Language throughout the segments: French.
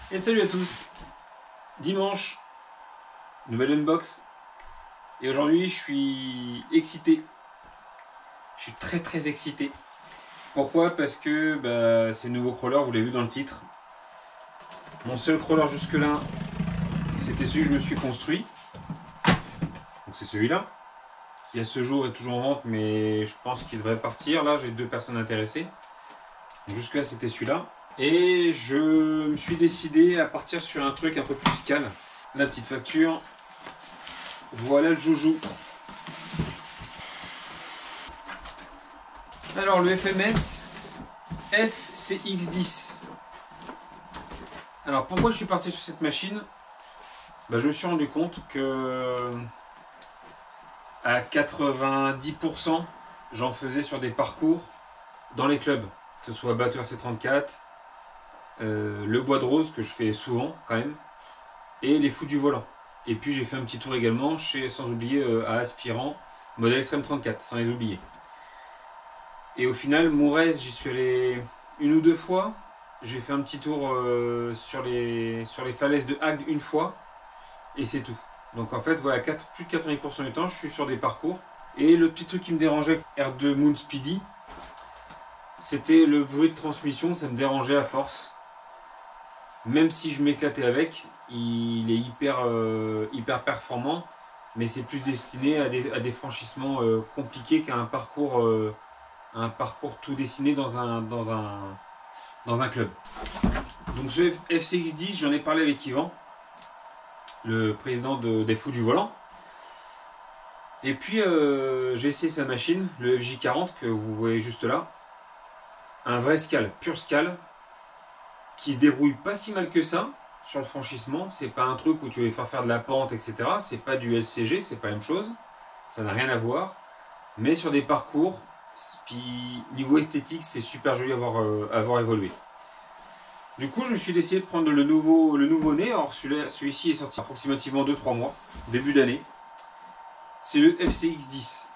Et salut à tous. Dimanche, nouvelle unbox. Et aujourd'hui, je suis excité. Je suis très excité. Pourquoi? Parce que c'est le nouveau crawler, vous l'avez vu dans le titre. Mon seul crawler jusque-là, c'était celui que je me suis construit. Donc c'est celui-là, qui à ce jour est toujours en vente, mais je pense qu'il devrait partir. Là, j'ai 2 personnes intéressées. Jusque-là, c'était celui-là. Et je me suis décidé à partir sur un truc un peu plus calme. La petite facture. Voilà le joujou. Alors le FMS FCX10. Alors pourquoi je suis parti sur cette machine? Je me suis rendu compte que à 90% j'en faisais sur des parcours dans les clubs, que ce soit batteur C34, le bois de rose que je fais souvent quand même, et les fous du volant. Et puis j'ai fait un petit tour également chez, sans oublier à Aspirant, modèle Extreme 34, sans les oublier. Et au final, Mourez, j'y suis allé 1 ou 2 fois. J'ai fait un petit tour sur les falaises de Agde 1 fois. Et c'est tout. Donc en fait, voilà, plus de 80% du temps, je suis sur des parcours. Et le petit truc qui me dérangeait avec R2 Moon Speedy, c'était le bruit de transmission. Ça me dérangeait à force. Même si je m'éclatais avec, il est hyper performant. Mais c'est plus destiné à des franchissements compliqués qu'à un parcours tout dessiné dans un club. Donc ce FCX10, j'en ai parlé avec Yvan, le président des Fous du Volant. Et puis j'ai essayé sa machine, le FJ40 que vous voyez juste là. Un vrai Scal, pur Scal, qui se débrouille pas si mal que ça sur le franchissement. C'est pas un truc où tu vas faire de la pente, etc. C'est pas du LCG, c'est pas la même chose. Ça n'a rien à voir. Mais sur des parcours, puis niveau esthétique, c'est super joli à avoir évolué. Du coup, je me suis décidé de prendre le nouveau-né. Alors celui-ci est sorti approximativement 2-3 mois, début d'année. C'est le FCX10.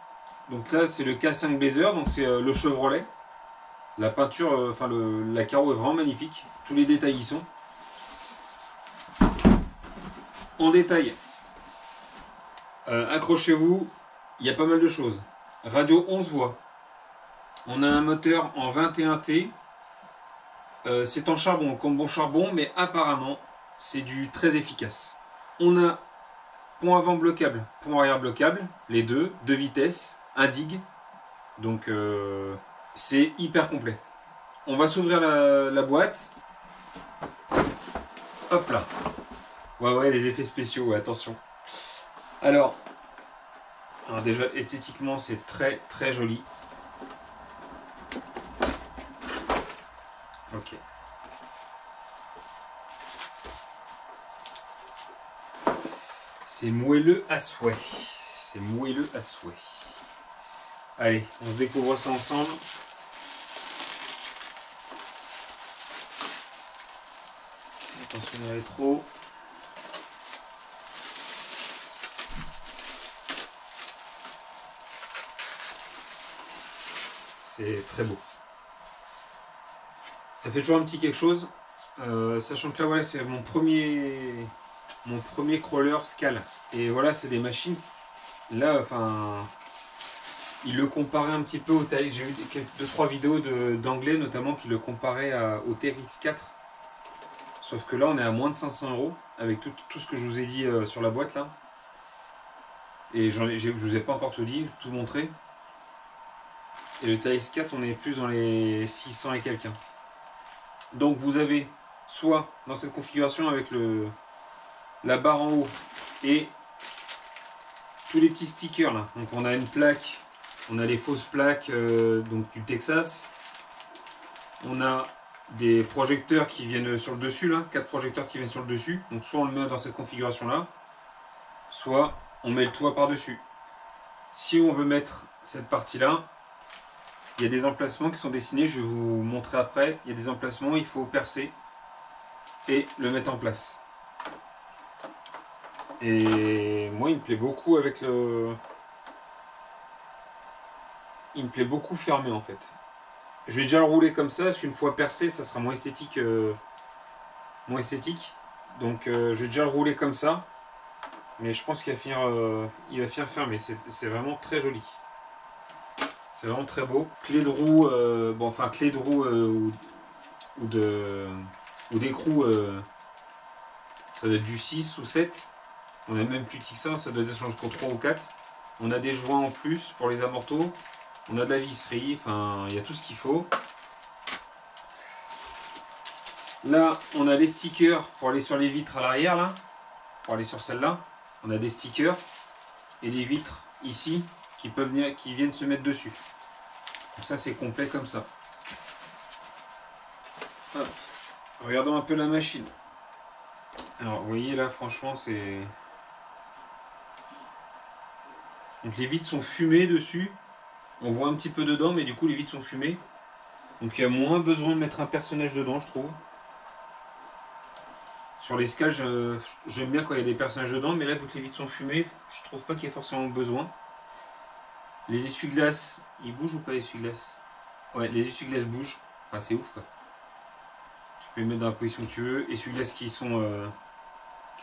Donc là, c'est le K5 Blazer, donc c'est le Chevrolet. La peinture, la carreau est vraiment magnifique. Tous les détails y sont. En détail, accrochez-vous, il y a pas mal de choses. Radio 11 voix. On a un moteur en 21T. C'est en charbon, comme bon charbon, mais apparemment, c'est du très efficace. On a pont avant bloquable, pont arrière bloquable, les deux vitesses, un dig. Donc, c'est hyper complet. On va s'ouvrir la boîte. Hop là. Ouais, les effets spéciaux, ouais, attention. Alors déjà, esthétiquement, c'est très joli. Ok. C'est moelleux à souhait. C'est moelleux à souhait. Allez, on se découvre ça ensemble. Attention au rétro. C'est très beau. Ça fait toujours un petit quelque chose. Sachant que là, voilà, c'est mon premier crawler Scal. Et voilà, c'est des machines. Là, il le comparait un petit peu au TRX. J'ai vu 2-3 vidéos d'anglais notamment qui le comparaient au TRX4. Sauf que là, on est à moins de 500 € avec tout ce que je vous ai dit sur la boîte là. Et je vous ai pas encore tout dit, tout montré. Et le TRX4, on est plus dans les 600 et quelques. Donc vous avez soit dans cette configuration avec la barre en haut et tous les petits stickers là. Donc on a une plaque, on a les fausses plaques donc du Texas. On a des projecteurs qui viennent sur le dessus là, 4 projecteurs qui viennent sur le dessus. Donc soit on le met dans cette configuration là, soit on met le toit par dessus. Si on veut mettre cette partie là, il y a des emplacements qui sont dessinés, je vais vous montrer après. Il y a des emplacements, il faut percer et le mettre en place. Et moi, il me plaît beaucoup avec le... Il me plaît beaucoup fermé en fait. Je vais déjà le rouler comme ça, parce qu'une fois percé, ça sera moins esthétique moins esthétique. Donc je vais déjà le rouler comme ça. Mais je pense qu'il va finir fermé. C'est vraiment très joli. C'est vraiment très beau. Clé de roue, bon enfin clé de roue ou d'écrou, ça doit être du 6 ou 7. On a même plus petit que ça doit descendre jusqu'au 3 ou 4. On a des joints en plus pour les amortos. On a de la visserie, enfin il y a tout ce qu'il faut. Là, on a les stickers pour aller sur les vitres à l'arrière, là. Pour aller sur celle-là. On a des stickers et les vitres ici qui viennent se mettre dessus. Donc ça, c'est complet comme ça. Hop. Regardons un peu la machine. Alors, vous voyez là, franchement, c'est... Donc les vitres sont fumées dessus. On voit un petit peu dedans, mais du coup, les vitres sont fumées. Donc il y a moins besoin de mettre un personnage dedans, je trouve. Sur les scales, j'aime bien quand il y a des personnages dedans, mais là, vu que les vitres sont fumées, je trouve pas qu'il y ait forcément besoin. Les essuie-glaces, ils bougent ou pas les essuie-glaces? Ouais, les essuie-glaces bougent. Enfin, c'est ouf, quoi. Tu peux les mettre dans la position que tu veux. Essuie-glaces qui sont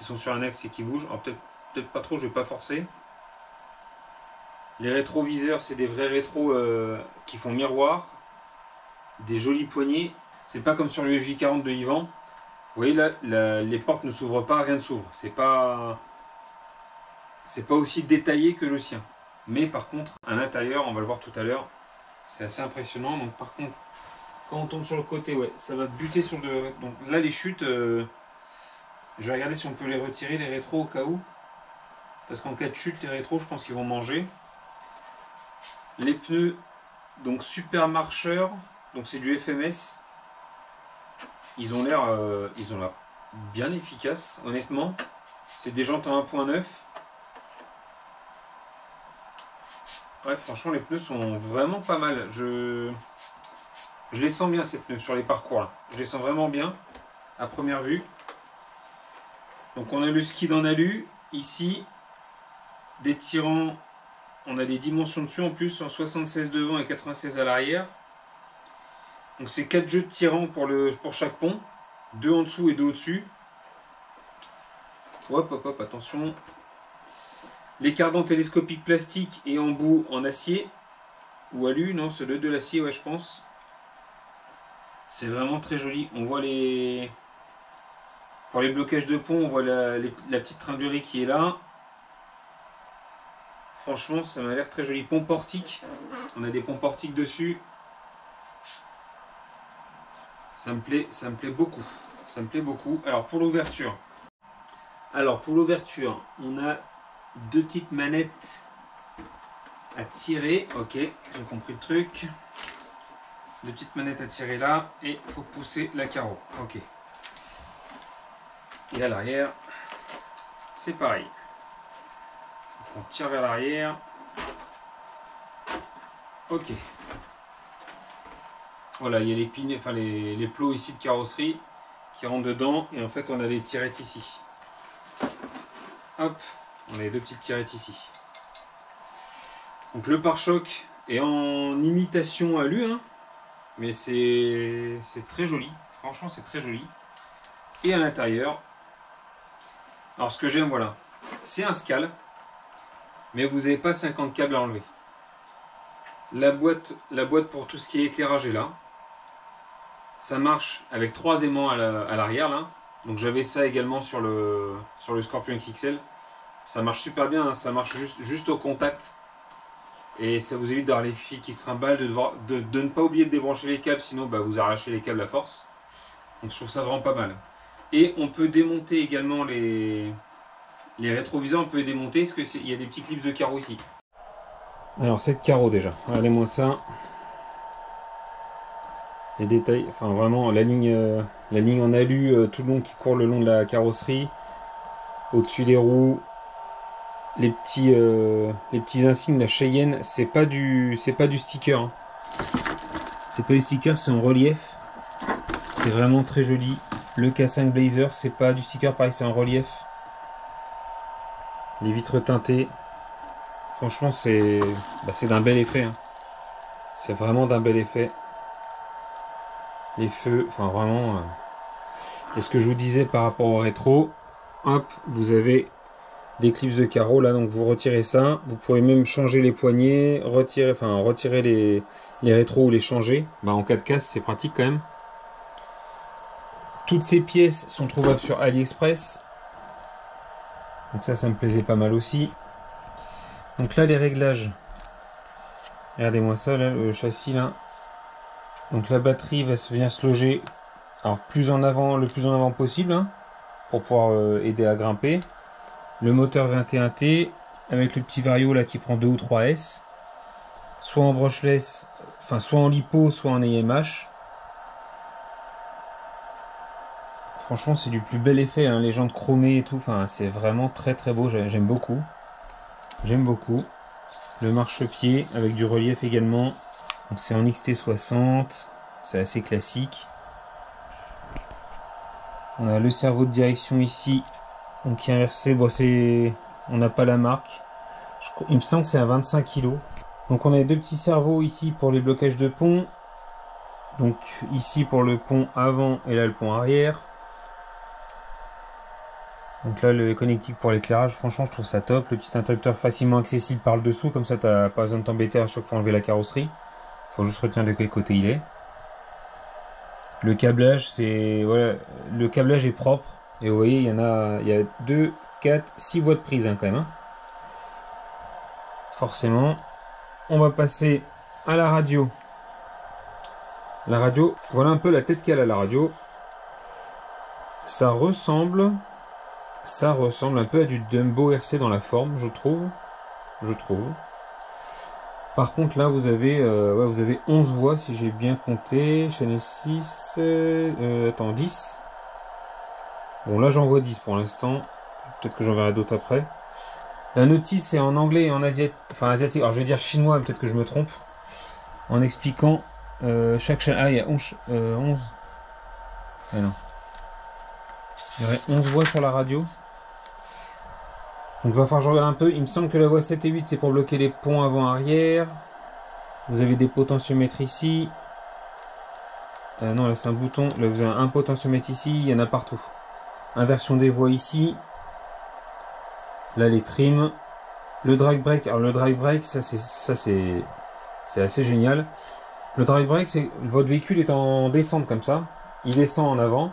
sur un axe et qui bougent. Alors, peut-être pas trop, je vais pas forcer. Les rétroviseurs, c'est des vrais rétros qui font miroir. Des jolies poignées. C'est pas comme sur le FJ40 de Yvan. Vous voyez là, les portes ne s'ouvrent pas, rien ne s'ouvre. C'est pas aussi détaillé que le sien. Mais par contre, à l'intérieur, on va le voir tout à l'heure, c'est assez impressionnant. Donc par contre, quand on tombe sur le côté, ouais, ça va buter sur le... Donc là, les chutes, je vais regarder si on peut les retirer, les rétros, au cas où. Parce qu'en cas de chute, les rétros, je pense qu'ils vont manger. Les pneus, donc super marcheurs, donc c'est du FMS. Ils ont l'air bien efficaces, honnêtement. C'est des jantes en 1.9. Ouais, franchement, les pneus sont vraiment pas mal. Je les sens bien, ces pneus, sur les parcours là. Je les sens vraiment bien, à première vue. Donc on a le skid en alu. Ici, des tirants, on a des dimensions dessus en plus, en 76 devant et 96 à l'arrière. Donc c'est 4 jeux de tirants pour chaque pont. 2 en dessous et 2 au-dessus. Hop, hop, hop, attention. Les cardans télescopiques plastiques et embouts en acier. Ou alu, non, c'est de l'acier, ouais, je pense. C'est vraiment très joli. On voit les... Pour les blocages de pont, on voit la petite tringlerie qui est là. Franchement, ça m'a l'air très joli. Pont portique. On a des ponts portiques dessus. Ça me plaît beaucoup. Ça me plaît beaucoup. Alors pour l'ouverture. On a 2 petites manettes à tirer. Ok, j'ai compris le truc. 2 petites manettes à tirer là. Et il faut pousser la carreau. Ok. Et à l'arrière, c'est pareil. Donc on tire vers l'arrière. Ok. Voilà, il y a les pines, enfin les plots ici de carrosserie qui rentrent dedans. Et en fait, on a des tirettes ici. Hop, on a les 2 petites tirettes ici. Donc le pare-choc est en imitation alu, hein, mais c'est très joli. Franchement, c'est très joli. Et à l'intérieur, alors ce que j'aime, voilà, c'est un scal, mais vous n'avez pas 50 câbles à enlever. La boîte pour tout ce qui est éclairage est là. Ça marche avec 3 aimants à l'arrière là. Donc j'avais ça également sur le Scorpion XXL. Ça marche super bien, hein. Ça marche juste au contact. Et ça vous évite d'avoir les fils qui se trimballent, de ne pas oublier de débrancher les câbles, sinon bah, vous arrachez les câbles à force. Donc je trouve ça vraiment pas mal. Et on peut démonter également les rétroviseurs, on peut les démonter, parce qu'il y a des petits clips de carreaux ici. Alors c'est de carreaux déjà, regardez-moi ça. Les détails, enfin vraiment la ligne en alu tout le long qui court le long de la carrosserie. Au-dessus des roues, les petits insignes, la Cheyenne, c'est pas du sticker. Hein. C'est pas du sticker, c'est en relief. C'est vraiment très joli. Le K5 Blazer, c'est pas du sticker, pareil, c'est en relief. Les vitres teintées. Franchement, c'est d'un bel effet. Hein. C'est vraiment d'un bel effet. Les feux, enfin vraiment. Et ce que je vous disais par rapport au rétro, hop, vous avez des clips de carreaux là, donc vous retirez ça. Vous pouvez même changer les poignées, retirer les rétros ou les changer. Bah, en cas de casse, c'est pratique quand même. Toutes ces pièces sont trouvables sur AliExpress. Donc ça me plaisait pas mal aussi. Donc là, les réglages. Regardez-moi ça, là, le châssis là. Donc la batterie va venir se loger, alors le plus en avant possible, hein, pour pouvoir aider à grimper. Le moteur 21T avec le petit vario là qui prend 2 ou 3 S, soit en brushless, enfin soit en lipo, soit en AMH. Franchement, c'est du plus bel effet, hein, les jantes chromées et tout. Enfin, c'est vraiment très très beau. J'aime beaucoup. J'aime beaucoup. Le marchepied avec du relief également. Donc c'est en XT60. C'est assez classique. On a le cerveau de direction ici. Donc qui est inversé. Bon, on n'a pas la marque. Il me semble que c'est à 25 kg. Donc on a les deux petits cerveaux ici pour les blocages de pont. Donc ici pour le pont avant et là le pont arrière. Donc là le connectique pour l'éclairage, franchement je trouve ça top. Le petit interrupteur facilement accessible par le dessous, comme ça t'as pas besoin de t'embêter à chaque fois enlever la carrosserie. Faut juste retenir de quel côté il est. Le câblage, voilà, le câblage est propre. Et vous voyez, il y a 2, 4, 6 voies de prise hein, quand même. Hein. Forcément. On va passer à la radio. La radio, voilà un peu la tête qu'elle a la radio. Ça ressemble un peu à du Dumbo RC dans la forme, je trouve. Par contre, là, vous avez 11 voix, si j'ai bien compté. Channel 6, 10. Bon, là, j'en vois 10 pour l'instant. Peut-être que j'en verrai d'autres après. La notice est en anglais et en asiatique. Alors, je vais dire chinois, peut-être que je me trompe. En expliquant chaque chaîne. Ah, il y a 11. Ah non. Il y aurait 11 voix sur la radio. Donc il va falloir que je regarde un peu. Il me semble que la voie 7 et 8 c'est pour bloquer les ponts avant-arrière. Vous avez des potentiomètres ici. Non là c'est un bouton. Là vous avez un potentiomètre ici. Il y en a partout. Inversion des voies ici. Là les trims. Le drag brake. Alors le drag brake ça c'est assez génial. Le drag brake c'est votre véhicule est en descente comme ça. Il descend en avant.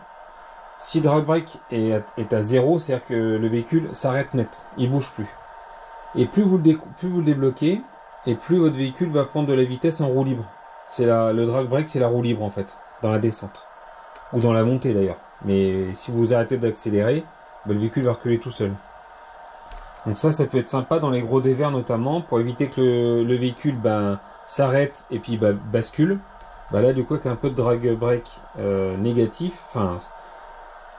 Si le drag brake est à 0, c'est-à-dire que le véhicule s'arrête net, il bouge plus. Et plus vous le débloquez, et plus votre véhicule va prendre de la vitesse en roue libre. Le drag brake, c'est la roue libre en fait, dans la descente. Ou dans la montée d'ailleurs. Mais si vous arrêtez d'accélérer, le véhicule va reculer tout seul. Donc ça peut être sympa dans les gros dévers notamment, pour éviter que le véhicule s'arrête et puis bascule. Là du coup avec un peu de drag brake négatif, enfin...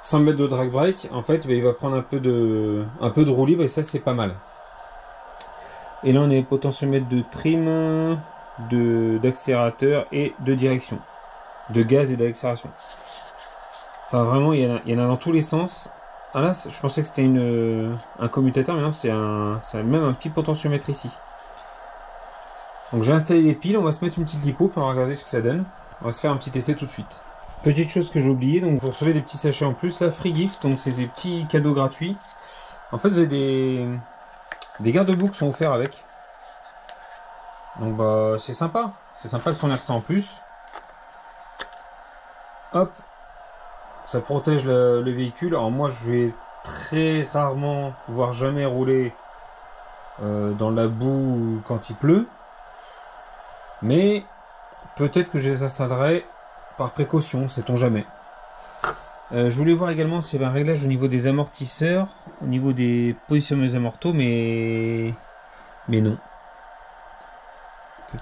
100 mètres de drag brake, en fait, il va prendre un peu de roue libre et ça, c'est pas mal. Et là, on est potentiomètre de trim, d'accélérateur et de direction, de gaz et d'accélération. Enfin, vraiment, il y en a dans tous les sens. Ah là, je pensais que c'était un commutateur, mais non, c'est même un petit potentiomètre ici. Donc, j'ai installé les piles. On va se mettre une petite lipo pour regarder ce que ça donne. On va se faire un petit essai tout de suite. Petite chose que j'ai oublié, donc vous recevez des petits sachets en plus, là, free gift, donc c'est des petits cadeaux gratuits. En fait, vous avez des garde-boue qui sont offerts avec. Donc c'est sympa de fournir ça en plus. Hop, ça protège le véhicule. Alors moi, je vais très rarement, voire jamais rouler dans la boue quand il pleut. Mais peut-être que je les installerai par précaution, sait-on jamais. Je voulais voir également s'il y avait un réglage au niveau des amortisseurs, au niveau des positionnements des amortos, mais non.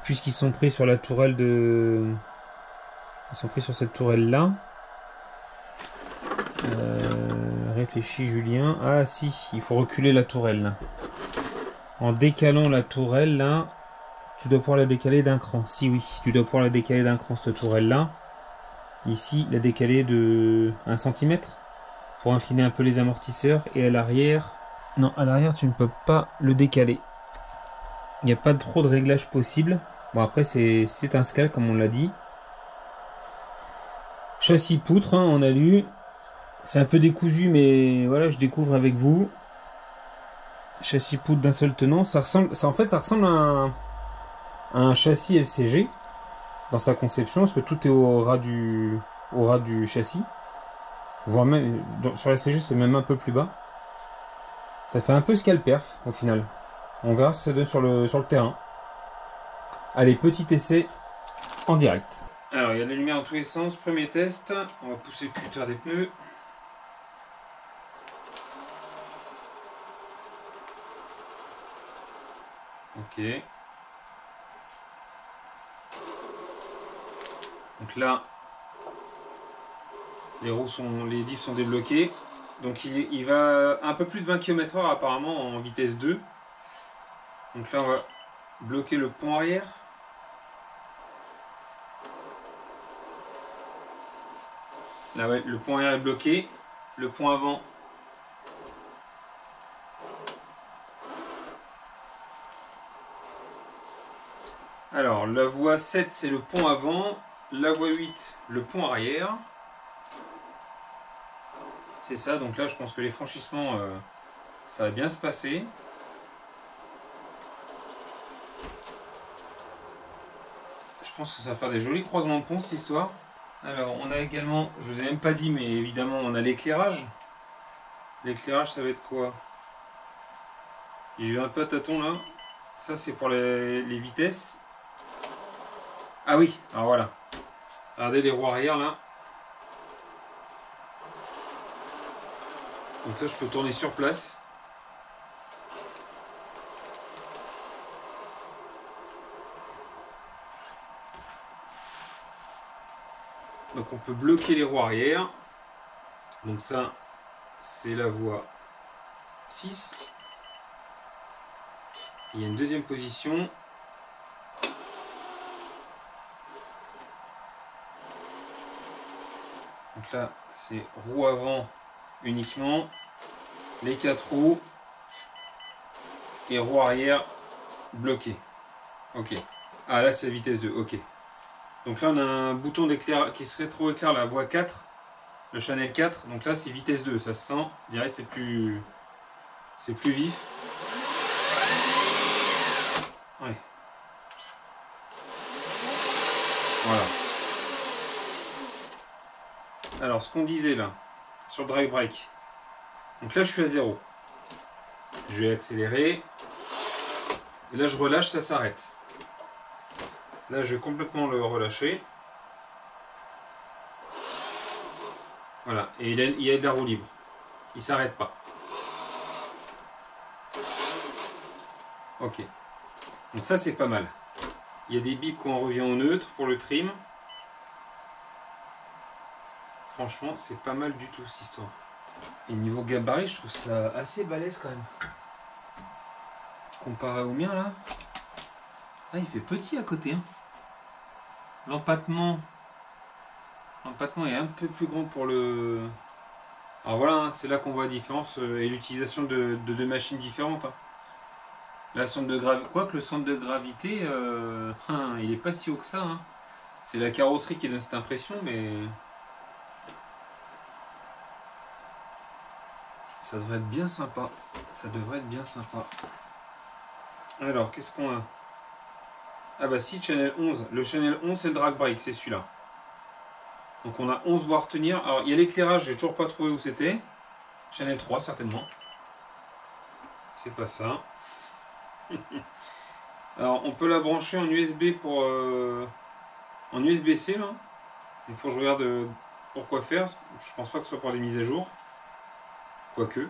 Puisqu'ils sont pris sur la tourelle Ils sont pris sur cette tourelle là. Réfléchis Julien. Ah si, il faut reculer la tourelle là. En décalant la tourelle là, tu dois pouvoir la décaler d'un cran. Si oui, tu dois pouvoir la décaler d'un cran cette tourelle là. Ici, la décaler de 1 cm pour incliner un peu les amortisseurs. Et à l'arrière, non, à l'arrière, tu ne peux pas le décaler. Il n'y a pas trop de réglage possible. Bon, après, c'est un scale, comme on l'a dit. Châssis poutre, hein, on a lu. C'est un peu décousu, mais voilà, je découvre avec vous. Châssis poudre d'un seul tenant. Ça ressemble, ça, en fait, ça ressemble à un châssis SCG dans sa conception, parce que tout est au ras du châssis. Voire même, sur la SCG, c'est même un peu plus bas. Ça fait un peu scalperf au final. On verra ce que ça donne sur le terrain. Allez, petit essai en direct. Alors, il y a la lumière dans tous les sens. Premier test. On va pousser le cutter des pneus. Ok. Donc là, les diffs sont débloqués. Donc il va un peu plus de 20 km/h apparemment en vitesse 2. Donc là, on va bloquer le pont arrière. Là, ouais, le pont arrière est bloqué. Le pont avant. Alors, la voie 7, c'est le pont avant. La voie 8, le pont arrière. C'est ça, donc là, je pense que les franchissements, ça va bien se passer. Je pense que ça va faire des jolis croisements de ponts, cette histoire. Alors, on a également, je vous ai même pas dit, mais évidemment, on a l'éclairage. L'éclairage, ça va être quoi? J'ai eu un peu à tâton là. Ça, c'est pour les vitesses. Ah oui, alors voilà. Regardez les roues arrière là. Donc là, je peux tourner sur place. Donc on peut bloquer les roues arrière. Donc ça, c'est la voie 6. Il y a une deuxième position. Donc là, c'est roue avant uniquement. Les 4 roues. Et roue arrière bloquée. Ok. Ah là, c'est la vitesse 2. Ok. Donc là, on a un bouton d'éclair qui se rétro-éclaire la voie 4. Le Chanel 4. Donc là, c'est vitesse 2. Ça se sent. Je dirais c'est plus vif. Ouais. Voilà. Alors, ce qu'on disait là, sur drag brake. Donc là, je suis à 0. Je vais accélérer. Et là, je relâche, ça s'arrête. Là, je vais complètement le relâcher. Voilà. Et il y a de la roue libre. Il ne s'arrête pas. Ok. Donc ça, c'est pas mal. Il y a des bips quand on revient au neutre pour le trim. Franchement, c'est pas mal du tout cette histoire. Et niveau gabarit, je trouve ça assez balèze quand même. Comparé au mien là. Ah, il fait petit à côté. Hein. L'empattement est un peu plus grand pour le... Alors voilà, hein, c'est là qu'on voit la différence et l'utilisation de deux machines différentes. Hein. La centre de gravité, quoique le centre de gravité, il est pas si haut que ça. Hein. C'est la carrosserie qui donne cette impression, mais ça devrait être bien sympa. Ça devrait être bien sympa. Alors, qu'est-ce qu'on a? Ah bah si, Channel 11. Le Channel 11, c'est le drag brake, c'est celui-là. Donc on a 11 voies à retenir. Alors, il y a l'éclairage, j'ai toujours pas trouvé où c'était. Channel 3, certainement. C'est pas ça. Alors, on peut la brancher en USB pour... en USB-C, là. Il faut que je regarde pourquoi faire. Je pense pas que ce soit pour des mises à jour. Quoique.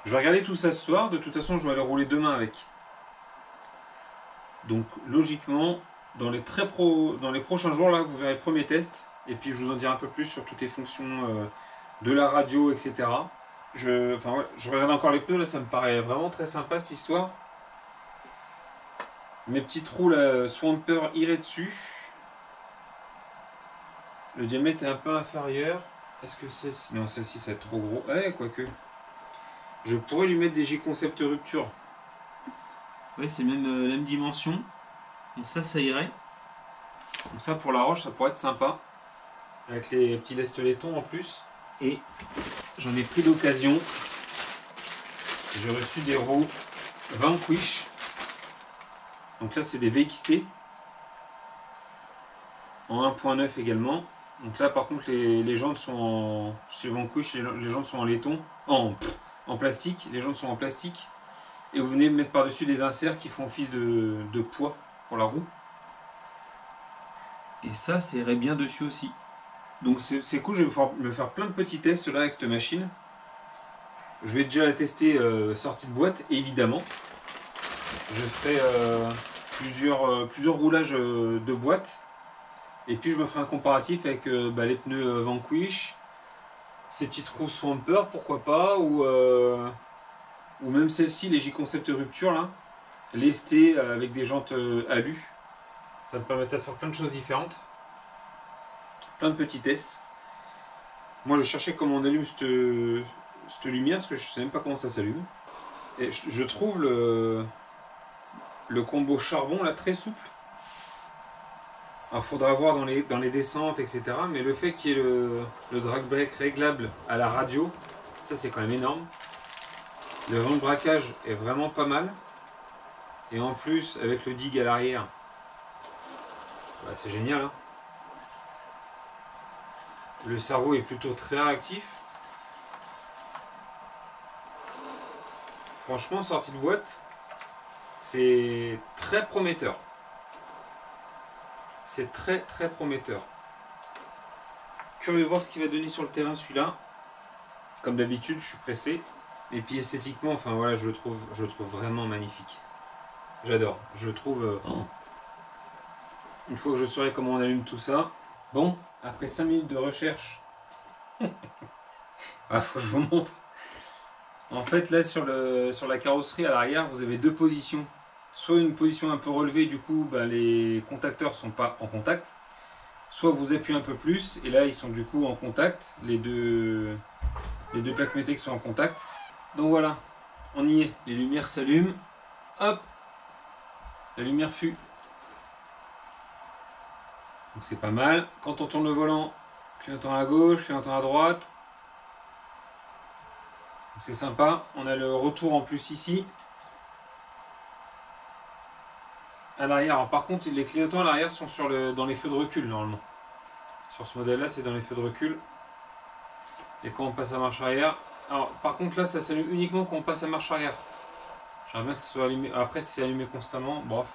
Je vais regarder tout ça ce soir. De toute façon, je vais aller rouler demain avec. Donc, logiquement, dans les prochains jours, là, vous verrez le premier test. Et puis, je vous en dirai un peu plus sur toutes les fonctions de la radio, etc. Je regarde encore les pneus. Là, ça me paraît vraiment très sympa, cette histoire. Mes petites roues, là, Swamper irait dessus. Le diamètre est un peu inférieur. Est-ce que c'est... Non, celle-ci, ça va être trop gros. Ouais, quoique. Je pourrais lui mettre des J-Concept rupture. Oui, c'est même la même dimension. Donc ça irait. Donc ça, pour la roche, ça pourrait être sympa. Avec les petits lestons en plus. Et j'en ai pris d'occasion. J'ai reçu des roues Vanquish. Donc là c'est des VXT. En 1.9 également. Donc là par contre les jantes sont en... Chez Vanquish les jantes sont en laiton. En plastique. Les jantes sont en plastique. Et vous venez mettre par-dessus des inserts qui font office de poids pour la roue. Et ça, ça irait bien dessus aussi. Donc c'est cool, je vais pouvoir me faire plein de petits tests là avec cette machine. Je vais déjà la tester sortie de boîte, évidemment. Je ferai plusieurs roulages de boîte. Et puis je me ferai un comparatif avec les pneus Vanquish. Ces petites roues Swamper, pourquoi pas. Ou même celle-ci, les J-Concept Rupture là. Lestées avec des jantes alu. Ça me permettra de faire plein de choses différentes. Plein de petits tests. Moi je cherchais comment on allume cette lumière parce que je ne sais même pas comment ça s'allume. Et je trouve le combo charbon là très souple. Alors il faudra voir dans les descentes etc. Mais le fait qu'il y ait le drag brake réglable à la radio, ça c'est quand même énorme. Le vent de braquage est vraiment pas mal. Et en plus avec le dig à l'arrière, bah, c'est génial hein. Le cerveau est plutôt très réactif. Franchement, sortie de boîte, c'est très prometteur. C'est très prometteur. Curieux de voir ce qu'il va donner sur le terrain celui-là. Comme d'habitude, je suis pressé. Et puis esthétiquement, enfin voilà, je le trouve vraiment magnifique. J'adore. Je le trouve. Une fois que je saurai comment on allume tout ça. Bon, après 5 minutes de recherche. Ah, faut que je vous montre. En fait, là sur la carrosserie à l'arrière, vous avez deux positions. Soit une position un peu relevée, du coup, les contacteurs ne sont pas en contact. Soit vous appuyez un peu plus, et là ils sont du coup en contact. Les deux plaques métalliques sont en contact. Donc voilà, on y est. Les lumières s'allument. Hop, la lumière fut. Donc c'est pas mal. Quand on tourne le volant, clignotant à gauche, clignotant à droite. C'est sympa. On a le retour en plus ici. À l'arrière. Alors par contre, les clignotants à l'arrière sont dans les feux de recul normalement. Sur ce modèle-là, c'est dans les feux de recul. Et quand on passe à marche arrière. Alors par contre, là, ça s'allume uniquement quand on passe à marche arrière. J'aimerais bien que ce soit allumé. Après, si c'est allumé constamment, bref.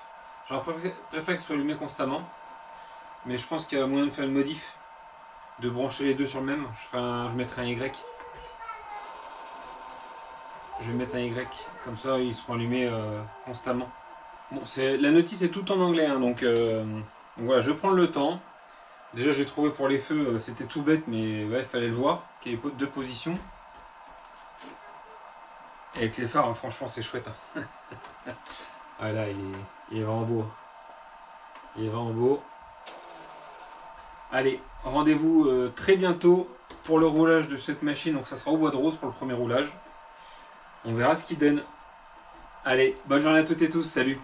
J'aurais préféré que ce soit allumé constamment. Mais je pense qu'il y a moyen de faire une modif. De brancher les deux sur le même. Je mettrai un Y. Je vais mettre un Y. Comme ça, ils seront allumés constamment. Bon, la notice est tout en anglais. Hein, donc voilà, je vais prendre le temps. Déjà, j'ai trouvé pour les feux, c'était tout bête, mais ouais, il fallait le voir. Qu'il y ait deux positions. Et avec les phares, hein, franchement, c'est chouette. Hein. Ah là, il est vraiment beau. Il est vraiment beau. Allez, rendez-vous très bientôt pour le roulage de cette machine. Donc ça sera au bois de rose pour le premier roulage. On verra ce qu'il donne. Allez, bonne journée à toutes et tous. Salut!